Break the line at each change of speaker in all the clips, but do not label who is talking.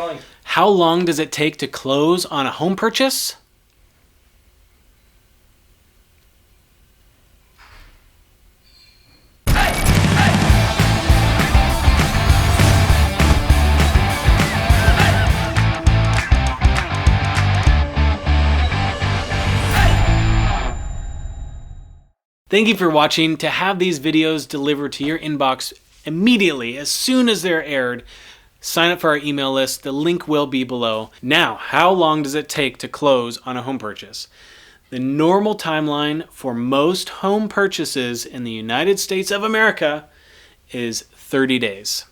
calling.
How long does it take to close on a home purchase? Thank you for watching. To have these videos delivered to your inbox immediately, as soon as they're aired, sign up for our email list. The link will be below. Now, how long does it take to close on a home purchase? The normal timeline for most home purchases in the United States of America is 30 days.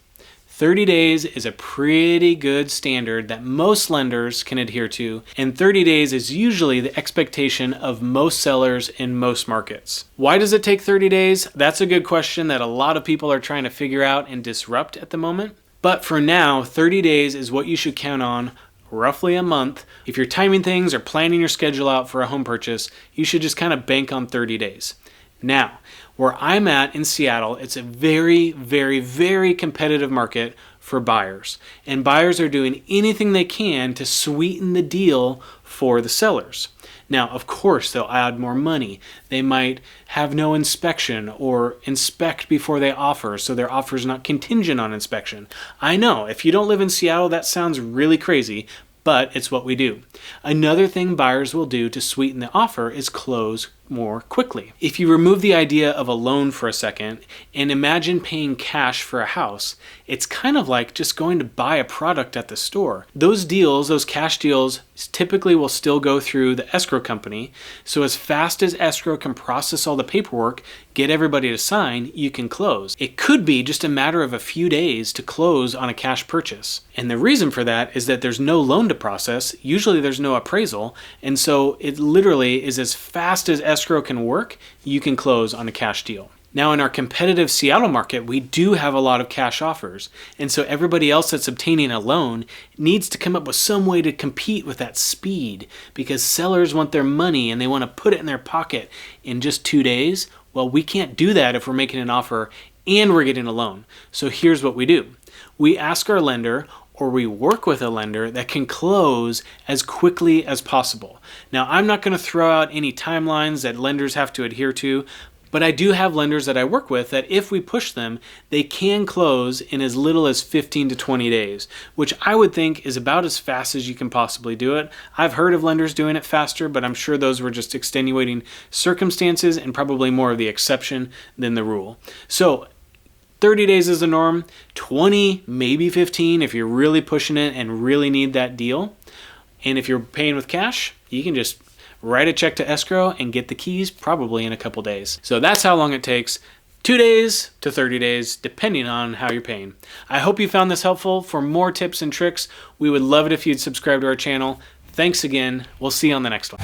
30 days is a pretty good standard that most lenders can adhere to, and 30 days is usually the expectation of most sellers in most markets. Why does it take 30 days? That's a good question that a lot of people are trying to figure out and disrupt at the moment. But for now, 30 days is what you should count on, roughly a month. If you're timing things or planning your schedule out for a home purchase, you should just kind of bank on 30 days. Now, where I'm at in Seattle, it's a very, very, very competitive market for buyers. And buyers are doing anything they can to sweeten the deal for the sellers. Now, of course, they'll add more money. They might have no inspection or inspect before they offer, so their offer is not contingent on inspection. I know, if you don't live in Seattle, that sounds really crazy, but it's what we do. Another thing buyers will do to sweeten the offer is close more quickly. If you remove the idea of a loan for a second and imagine paying cash for a house, it's kind of like just going to buy a product at the store. Those deals, those cash deals, typically will still go through the escrow company. So as fast as escrow can process all the paperwork, get everybody to sign, you can close. It could be just a matter of a few days to close on a cash purchase. And the reason for that is that there's no loan to process. Usually there's no appraisal. And so it literally is as fast as escrow can work, you can close on a cash deal. Now in our competitive Seattle market, we do have a lot of cash offers. And so everybody else that's obtaining a loan needs to come up with some way to compete with that speed, because sellers want their money and they want to put it in their pocket in just 2 days. Well, we can't do that if we're making an offer and we're getting a loan. So here's what we do. We ask our lender, or we work with a lender that can close as quickly as possible. Now, I'm not going to throw out any timelines that lenders have to adhere to, but I do have lenders that I work with that if we push them, they can close in as little as 15 to 20 days, which I would think is about as fast as you can possibly do it. I've heard of lenders doing it faster, but I'm sure those were just extenuating circumstances and probably more of the exception than the rule. So 30 days is the norm, 20, maybe 15 if you're really pushing it and really need that deal. And if you're paying with cash, you can just write a check to escrow and get the keys probably in a couple days. So that's how long it takes, 2 days to 30 days, depending on how you're paying. I hope you found this helpful. For more tips and tricks, we would love it if you'd subscribe to our channel. Thanks again. We'll see you on the next one.